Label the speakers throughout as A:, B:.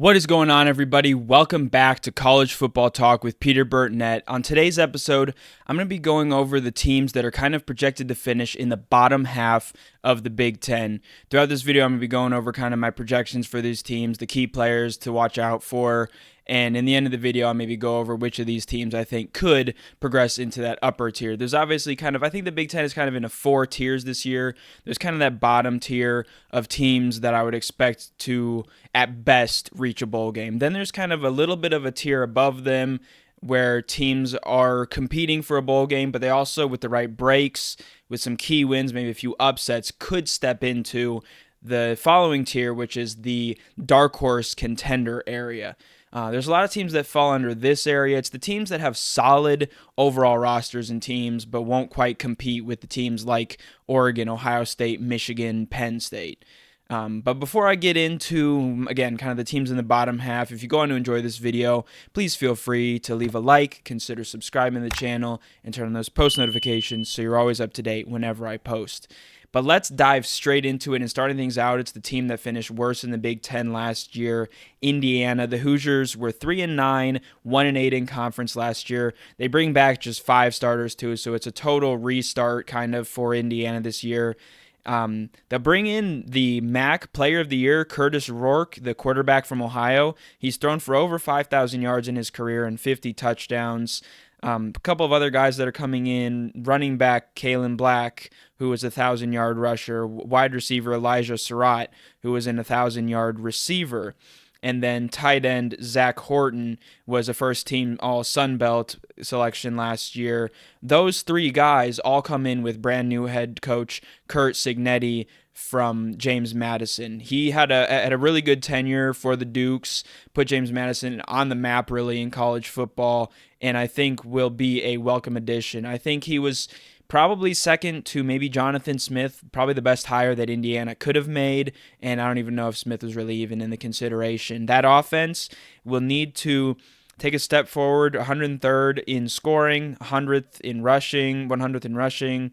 A: What is going on, everybody? Welcome back to College Football Talk with Peter Burtonette. On today's episode, I'm going to be going over the teams that are kind of projected to finish in the bottom half of the Big Ten. Throughout this video, I'm going to be going over kind of my projections for these teams, the key players to watch out for, and in the end of the video, I'll maybe go over which of these teams I think could progress into that upper tier. There's obviously I think the Big Ten is kind of in 4 tiers this year. There's kind of that bottom tier of teams that I would expect to, at best, reach a bowl game. Then there's kind of a little bit of a tier above them where teams are competing for a bowl game, but they also, with the right breaks, with some key wins, maybe a few upsets, could step into the following tier, which is the dark horse contender area. There's a lot of teams that fall under this area. It's the teams that have solid overall rosters and teams, but won't quite compete with the teams like Oregon, Ohio State, Michigan, Penn State. But before I get into, again, kind of the teams in the bottom half, if you go on to enjoy this video, please feel free to leave a like, consider subscribing to the channel, and turn on those post notifications so you're always up to date whenever I post. But let's dive straight into it. And starting things out, it's the team that finished worse in the Big Ten last year, Indiana. The Hoosiers were 3-9, 1-8 in conference last year. They bring back just 5 starters too, so it's a total restart kind of for Indiana this year. They'll bring in the MAC Player of the Year, Curtis Rourke, the quarterback from Ohio. He's thrown for over 5,000 yards in his career and 50 touchdowns. A couple of other guys that are coming in, running back Kalen Black, who was a 1,000-yard rusher, wide receiver Elijah Surratt, who was an 1,000-yard receiver, and then tight end Zach Horton was a first-team All-Sun Belt selection last year. Those 3 guys all come in with brand-new head coach Curt Cignetti from James Madison. He had a really good tenure for the Dukes, put James Madison on the map really in college football, and I think will be a welcome addition. I think he was probably second to maybe Jonathan Smith, probably the best hire that Indiana could have made, and I don't even know if Smith was really even in the consideration. That offense will need to take a step forward, 103rd in scoring, 100th in rushing,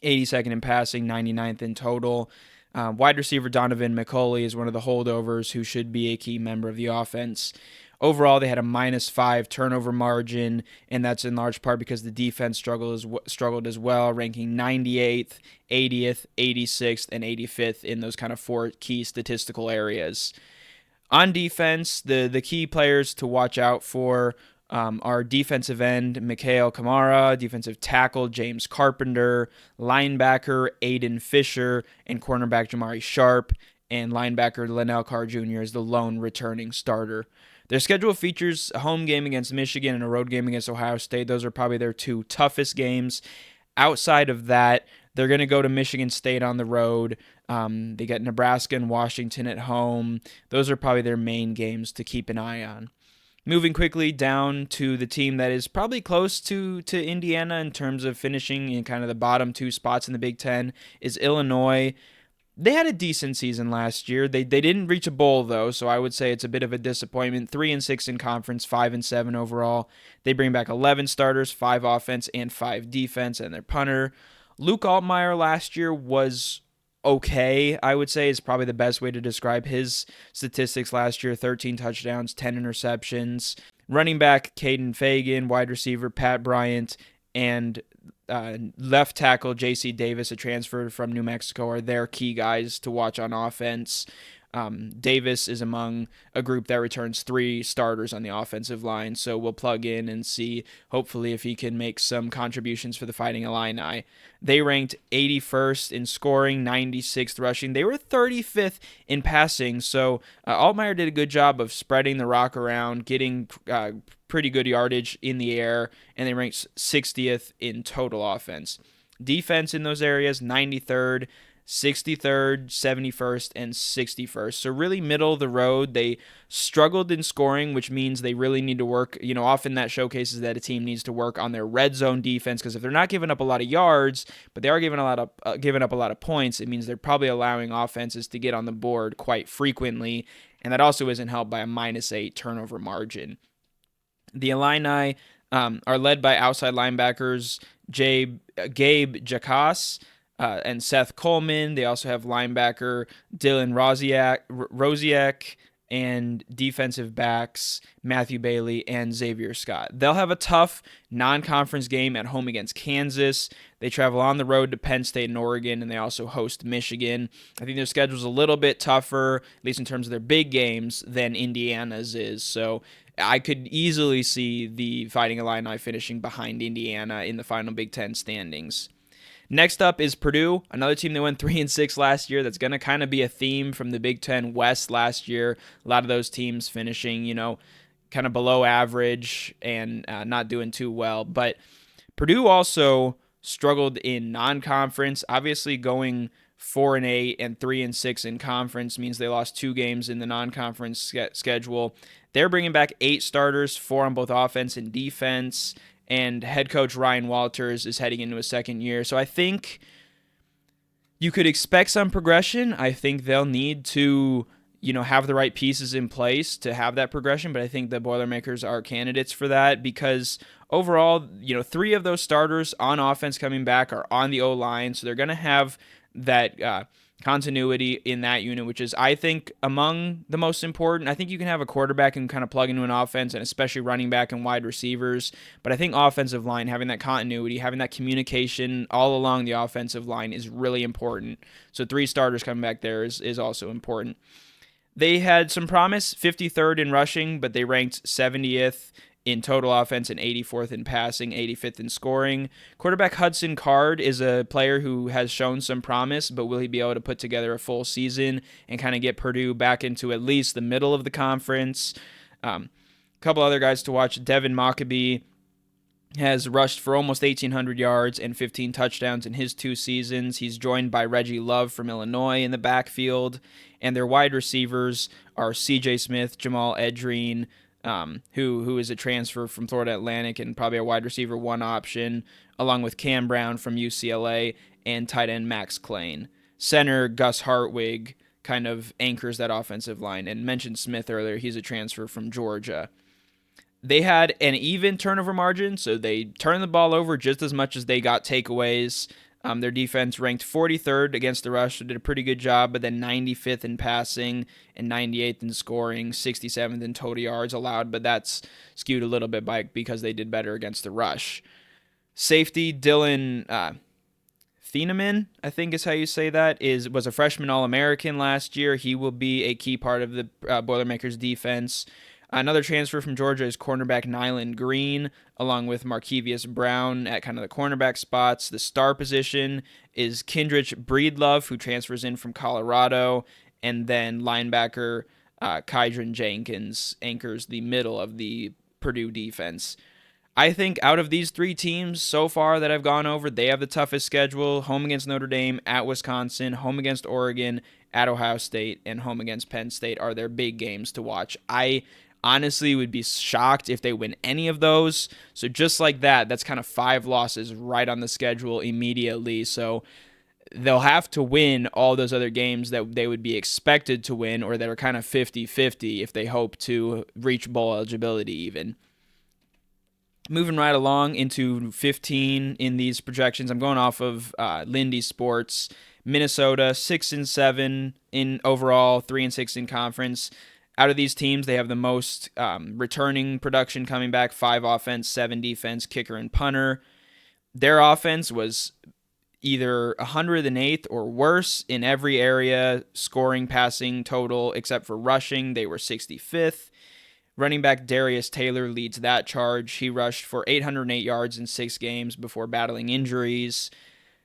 A: 82nd in passing, 99th in total. Wide receiver Donovan McCulley is one of the holdovers who should be a key member of the offense. Overall, they had a -5 turnover margin, and that's in large part because the defense struggled as well, ranking 98th, 80th, 86th, and 85th in those kind of 4 key statistical areas. On defense, the key players to watch out for are defensive end Mikhail Kamara, defensive tackle James Carpenter, linebacker Aiden Fisher, and cornerback Jamari Sharp, and linebacker Linnell Carr Jr. is the lone returning starter. Their schedule features a home game against Michigan and a road game against Ohio State. Those are probably their 2 toughest games. Outside of that, they're going to go to Michigan State on the road. They get Nebraska and Washington at home. Those are probably their main games to keep an eye on. Moving quickly down to the team that is probably close to Indiana in terms of finishing in kind of the bottom 2 spots in the Big Ten is Illinois. They had a decent season last year. They didn't reach a bowl, though, so I would say it's a bit of a disappointment. 3-6 in conference, 5-7 overall. They bring back 11 starters, 5 offense and 5 defense, and their punter. Luke Altmaier last year was okay, I would say, is probably the best way to describe his statistics last year. 13 touchdowns, 10 interceptions. Running back Caden Fagan, wide receiver Pat Bryant, and left tackle J.C. Davis, a transfer from New Mexico, are their key guys to watch on offense. Davis is among a group that returns 3 starters on the offensive line, so we'll plug in and see, hopefully, if he can make some contributions for the Fighting Illini. They ranked 81st in scoring, 96th rushing. They were 35th in passing, so Altmaier did a good job of spreading the rock around, getting pretty good yardage in the air, and they ranked 60th in total offense. Defense in those areas, 93rd, 63rd, 71st, and 61st. So really middle of the road. They struggled in scoring, which means they really need to work. Often that showcases that a team needs to work on their red zone defense, because if they're not giving up a lot of yards, but they are giving up a lot of points, it means they're probably allowing offenses to get on the board quite frequently, and that also isn't helped by a -8 turnover margin. The Illini are led by outside linebackers Gabe Jacas and Seth Coleman. They also have linebacker Dylan Rosiak and defensive backs Matthew Bailey and Xavier Scott. They'll have a tough non-conference game at home against Kansas. They travel on the road to Penn State and Oregon, and they also host Michigan. I think their schedule's a little bit tougher, at least in terms of their big games, than Indiana's is. So I could easily see the Fighting Illini finishing behind Indiana in the final Big Ten standings. Next up is Purdue, another team that went 3-6 last year. That's going to kind of be a theme from the Big Ten West last year. A lot of those teams finishing, kind of below average and not doing too well. But Purdue also struggled in non-conference. Obviously, going 4-8 and 3-6 in conference means they lost 2 games in the non-conference schedule. They're bringing back 8 starters, 4 on both offense and defense. And head coach Ryan Walters is heading into his second year. So I think you could expect some progression. I think they'll need to, have the right pieces in place to have that progression. But I think the Boilermakers are candidates for that because overall, 3 of those starters on offense coming back are on the O-line. So they're going to have that continuity in that unit, which is, I think, among the most important. I think you can have a quarterback and kind of plug into an offense, and especially running back and wide receivers. But I think offensive line, having that continuity, having that communication all along the offensive line is really important. So 3 starters coming back there is also important. They had some promise, 53rd in rushing, but they ranked 70th in total offense and 84th in passing, 85th in scoring. Quarterback Hudson Card is a player who has shown some promise, but will he be able to put together a full season and kind of get Purdue back into at least the middle of the conference? A couple other guys to watch. Devin Mockabee has rushed for almost 1,800 yards and 15 touchdowns in his 2 seasons. He's joined by Reggie Love from Illinois in the backfield, and their wide receivers are C.J. Smith, Jamal Edrine, who is a transfer from Florida Atlantic and probably a wide receiver 1 option, along with Cam Brown from UCLA and tight end Max Klein. Center Gus Hartwig kind of anchors that offensive line, and mentioned Smith earlier. He's a transfer from Georgia. They had an even turnover margin, so they turned the ball over just as much as they got takeaways. Their defense ranked 43rd against the rush, so did a pretty good job, but then 95th in passing and 98th in scoring, 67th in total yards allowed, but that's skewed a little bit because they did better against the rush. Safety Dylan Thieneman, I think is how you say that, was a freshman All-American last year. He will be a key part of the Boilermakers defense. Another transfer from Georgia is cornerback Nyland Green, along with Markevius Brown at kind of the cornerback spots. The star position is Kindrich Breedlove, who transfers in from Colorado, and then linebacker Kydron Jenkins anchors the middle of the Purdue defense. I think out of these 3 teams so far that I've gone over, they have the toughest schedule: home against Notre Dame, at Wisconsin, home against Oregon, at Ohio State, and home against Penn State are their big games to watch. I honestly would be shocked if they win any of those. So just like that, that's kind of 5 losses right on the schedule immediately. So they'll have to win all those other games that they would be expected to win, or that are kind of 50-50 if they hope to reach bowl eligibility even. Moving right along into 15 in these projections, I'm going off of Lindy Sports. Minnesota 6-7 in overall, 3-6 in conference. Out of these teams, they have the most returning production coming back: 5 offense, 7 defense, kicker, and punter. Their offense was either 108th or worse in every area: scoring, passing, total, except for rushing. They were 65th. Running back Darius Taylor leads that charge. He rushed for 808 yards in 6 games before battling injuries.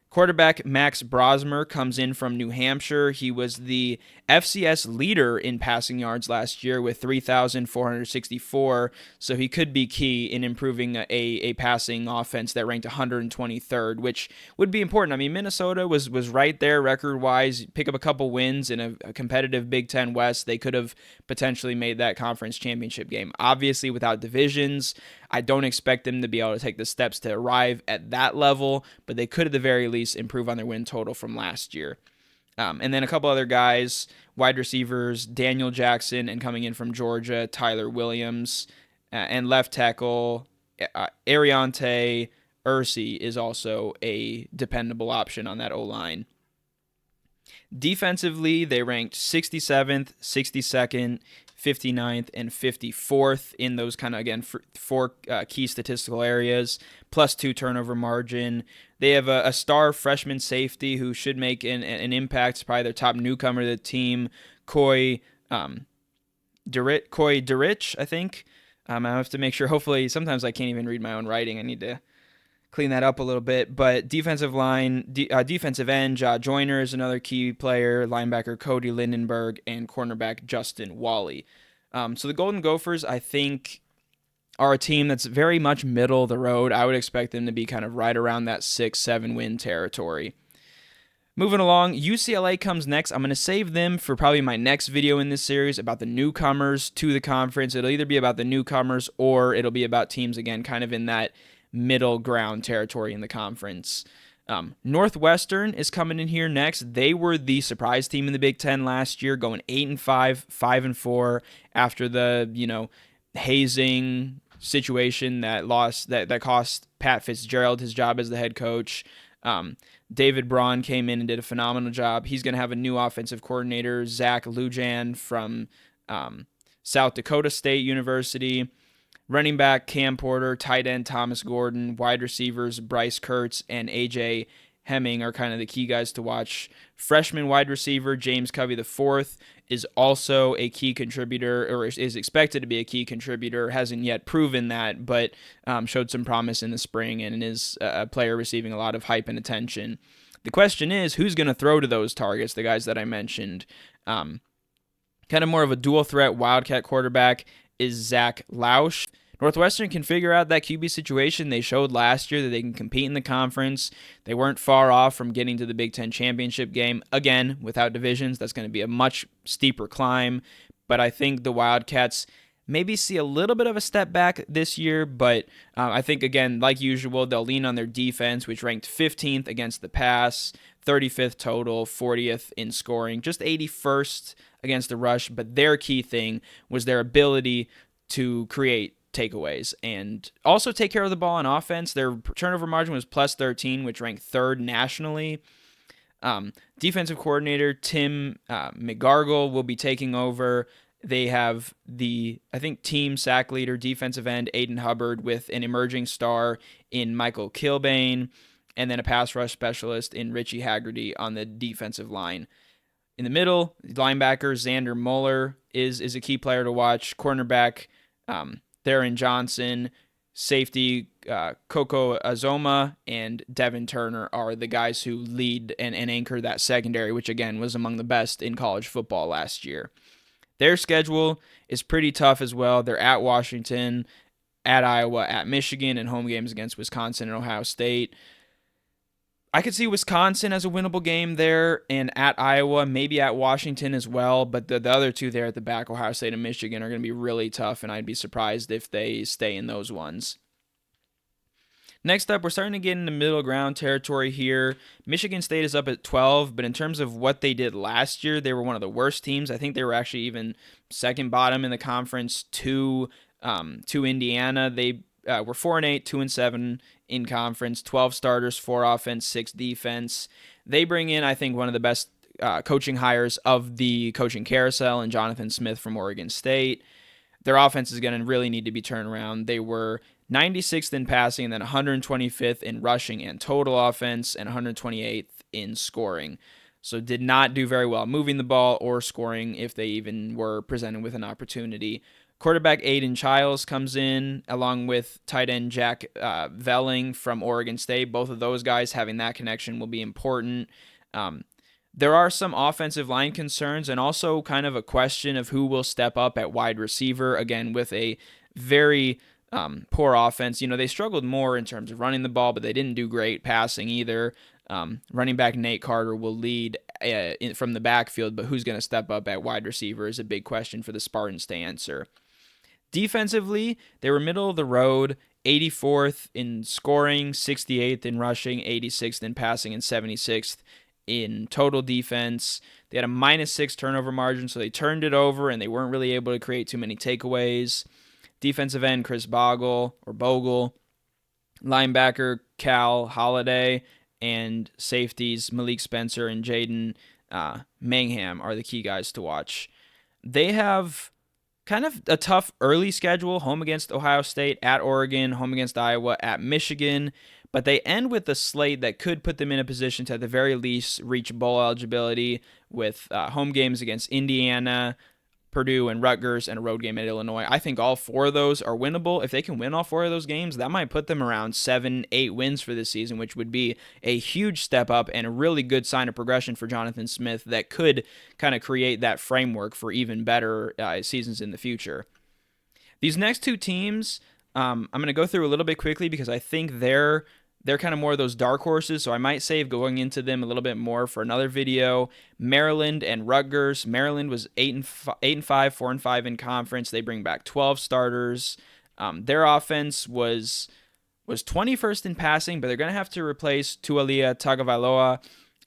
A: Quarterback Max Brosmer comes in from New Hampshire. He was the FCS leader in passing yards last year with 3,464, so he could be key in improving a passing offense that ranked 123rd, which would be important. I mean, Minnesota was right there record-wise. Pick up a couple wins in a competitive Big Ten West, they could have potentially made that conference championship game. Obviously, without divisions, I don't expect them to be able to take the steps to arrive at that level, but they could at the very least improve on their win total from last year. And then a couple other guys, wide receivers, Daniel Jackson, and coming in from Georgia, Tyler Williams, and left tackle, Ariante Ursi is also a dependable option on that O-line. Defensively, they ranked 67th, 62nd, 59th, and 54th in those kind of, again, four key statistical areas, +2 turnover margin. They have a star freshman safety who should make an impact. It's probably their top newcomer to the team, Coy Durich, I think. I have to make sure. Hopefully, sometimes I can't even read my own writing. I need to clean that up a little bit. But defensive end, Joyner is another key player, linebacker Cody Lindenberg, and cornerback Justin Wally. So the Golden Gophers, I think, are a team that's very much middle of the road. I would expect them to be kind of right around that 6-7 win territory. Moving along, UCLA comes next. I'm going to save them for probably my next video in this series about the newcomers to the conference. It'll either be about the newcomers or it'll be about teams, again, kind of in that middle ground territory in the conference. Northwestern is coming in here next. They were the surprise team in the Big Ten last year, going 8-5, 5-4 after the hazing situation that cost Pat Fitzgerald his job as the head coach. David Braun came in and did a phenomenal job. He's going to have a new offensive coordinator, Zach Lujan from South Dakota State University. Running back Cam Porter, tight end Thomas Gordon, wide receivers Bryce Kurtz and AJ Hemming are kind of the key guys to watch. Freshman wide receiver James Covey IV is also a key contributor, or is expected to be a key contributor. Hasn't yet proven that, but showed some promise in the spring and is a player receiving a lot of hype and attention. The question is, who's going to throw to those targets, the guys that I mentioned? Kind of more of a dual threat Wildcat quarterback is Zach Lausch. Northwestern can figure out that QB situation. They showed last year that they can compete in the conference. They weren't far off from getting to the Big Ten championship game. Again, without divisions, that's going to be a much steeper climb. But I think the Wildcats maybe see a little bit of a step back this year. But I think, again, like usual, they'll lean on their defense, which ranked 15th against the pass, 35th total, 40th in scoring, just 81st against the rush. But their key thing was their ability to create takeaways and also take care of the ball on offense. Their turnover margin was +13, which ranked 3rd nationally. Defensive coordinator Tim McGargle will be taking over. They have team sack leader, defensive end Aiden Hubbard, with an emerging star in Michael Kilbane, and then a pass rush specialist in Richie Haggerty on the defensive line. In the middle, linebacker Xander Mueller is a key player to watch. Cornerback Theron Johnson, safety Coco Azoma, and Devin Turner are the guys who lead and anchor that secondary, which again was among the best in college football last year. Their schedule is pretty tough as well. They're at Washington, at Iowa, at Michigan, and home games against Wisconsin and Ohio State. I could see Wisconsin as a winnable game there, and at Iowa, maybe at Washington as well, but the other two there at the back, Ohio State and Michigan, are going to be really tough, and I'd be surprised if they stay in those ones. Next up, we're starting to get into middle ground territory here. Michigan State is up at 12, but in terms of what they did last year, they were one of the worst teams. I think they were actually even second bottom in the conference to Indiana. They were 4-8, 2-7 in conference, 12 starters, 4 offense, 6 defense. They bring in, I think, one of the best coaching hires of the coaching carousel, and Jonathan Smith from Oregon State. Their offense is going to really need to be turned around. They were 96th in passing, and then 125th in rushing and total offense, and 128th in scoring. So did not do very well moving the ball or scoring if they even were presented with an opportunity. Quarterback Aiden Childs comes in along with tight end Jack Velling from Oregon State. Both of those guys having that connection will be important. There are some offensive line concerns and also kind of a question of who will step up at wide receiver, again, with a very poor offense. They struggled more in terms of running the ball, but they didn't do great passing either. Running back Nate Carter will lead from the backfield, but who's going to step up at wide receiver is a big question for the Spartans to answer. Defensively, they were middle of the road, 84th in scoring, 68th in rushing, 86th in passing, and 76th in total defense. They had a -6 turnover margin, so they turned it over, and they weren't really able to create too many takeaways. Defensive end Chris Bogle, linebacker Cal Holiday, and safeties Malik Spencer and Jaden Mangham are the key guys to watch. They have kind of a tough early schedule, home against Ohio State, at Oregon, home against Iowa, at Michigan, but they end with a slate that could put them in a position to at the very least reach bowl eligibility with home games against Indiana, Purdue, and Rutgers, and a road game at Illinois. I think all 4 of those are winnable. If they can win all 4 of those games, that might put them around 7-8 wins for this season, which would be a huge step up and a really good sign of progression for Jonathan Smith that could kind of create that framework for even better seasons in the future. These next 2 teams, I'm going to go through a little bit quickly because I think they're kind of more of those dark horses, so I might save going into them a little bit more for another video. Maryland and Rutgers. Maryland was 8-5, 4-5 in conference. They bring back 12 starters. Their offense was 21st in passing, but they're going to have to replace Tualia Tagovailoa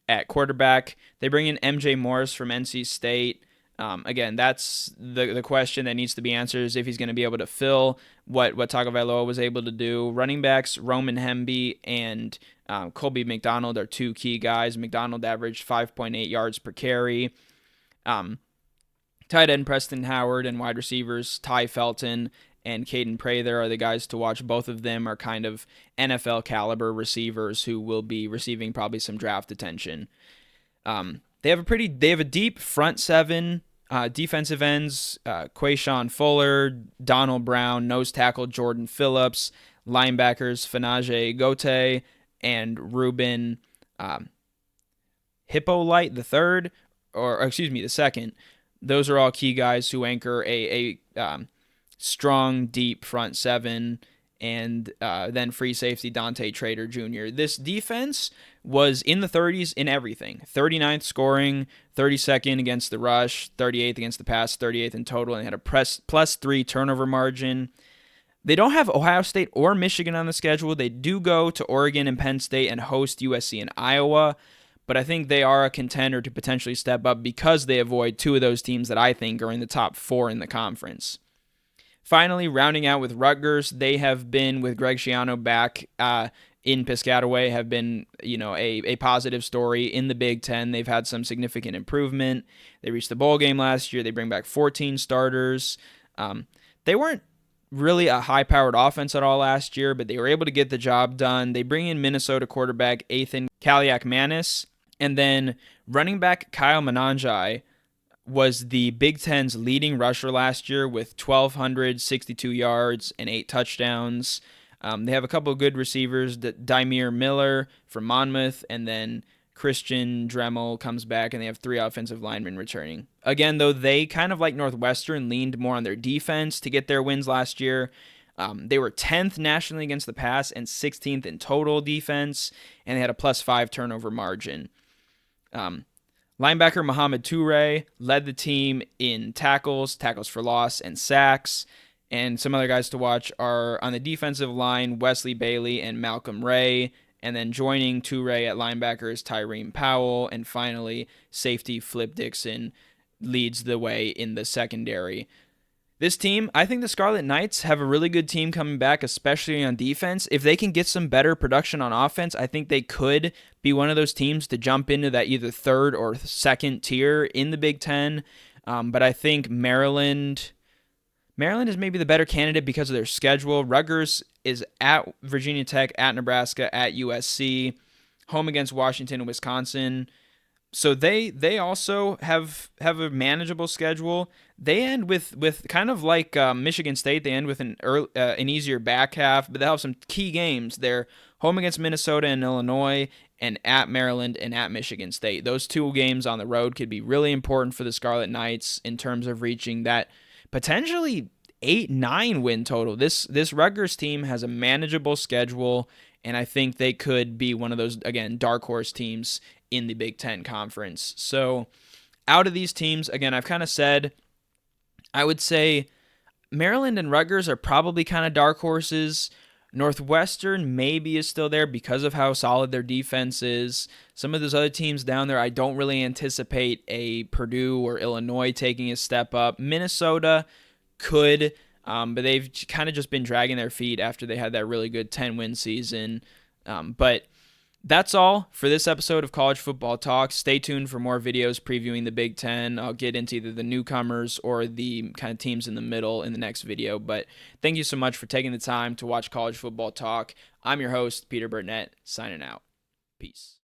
A: at quarterback. They bring in MJ Morris from NC State. Again, that's the question that needs to be answered, is if he's going to be able to fill what Tagovailoa was able to do. Running backs, Roman Hemby and Colby McDonald are 2 key guys. McDonald averaged 5.8 yards per carry. Tight end Preston Howard and wide receivers Ty Felton and Caden Prather are the guys to watch. Both of them are kind of NFL caliber receivers who will be receiving probably some draft attention. They have a deep front 7. Defensive ends, Quayshawn Fuller, Donald Brown, nose tackle Jordan Phillips, linebackers Fanaje Gote and Ruben Hippolyte the second. Those are all key guys who anchor a strong, deep front 7. And then free safety Dante Trader Jr. This defense was in the 30s in everything. 39th scoring, 32nd against the rush, 38th against the pass, 38th in total, and had a plus 3 turnover margin. They don't have Ohio State or Michigan on the schedule. They do go to Oregon and Penn State and host USC and Iowa, but I think they are a contender to potentially step up because they avoid 2 of those teams that I think are in the top 4 in the conference. Finally, rounding out with Rutgers, they have been, with Greg Schiano back in Piscataway, have been a positive story in the Big Ten. They've had some significant improvement. They reached the bowl game last year. They bring back 14 starters. They weren't really a high-powered offense at all last year, but they were able to get the job done. They bring in Minnesota quarterback Ethan Kaliak-Manis, and then running back Kyle Mananjai was the Big Ten's leading rusher last year with 1,262 yards and 8 touchdowns. They have a couple of good receivers, Dymere Miller from Monmouth, and then Christian Dremel comes back, and they have 3 offensive linemen returning. Again, though, they kind of like Northwestern leaned more on their defense to get their wins last year. They were 10th nationally against the pass and 16th in total defense, and they had a plus 5 turnover margin. Linebacker Mohamed Toure led the team in tackles for loss, and sacks. And some other guys to watch are on the defensive line, Wesley Bailey and Malcolm Ray. And then joining Toure at linebacker is Tyreen Powell. And finally, safety Flip Dixon leads the way in the secondary. This team, I think the Scarlet Knights have a really good team coming back, especially on defense. If they can get some better production on offense, I think they could be one of those teams to jump into that either 3rd or 2nd tier in the Big Ten. But I think Maryland is maybe the better candidate because of their schedule. Rutgers is at Virginia Tech, at Nebraska, at USC, home against Washington and Wisconsin. So they also have a manageable schedule. They end with kind of like Michigan State. They end with an easier back half, but they'll have some key games. They're home against Minnesota and Illinois, and at Maryland and at Michigan State. Those 2 games on the road could be really important for the Scarlet Knights in terms of reaching that potentially 8-9 win total. This Rutgers team has a manageable schedule, and I think they could be one of those, again, dark horse teams in the Big Ten Conference. So out of these teams, again, I've kind of said, I would say Maryland and Rutgers are probably kind of dark horses. Northwestern maybe is still there because of how solid their defense is. Some of those other teams down there, I don't really anticipate a Purdue or Illinois taking a step up. Minnesota could, but they've kind of just been dragging their feet after they had that really good 10-win season. But That's all for this episode of College Football Talk. Stay tuned for more videos previewing the Big Ten. I'll get into either the newcomers or the kind of teams in the middle in the next video. But thank you so much for taking the time to watch College Football Talk. I'm your host, Peter Burnett, signing out. Peace.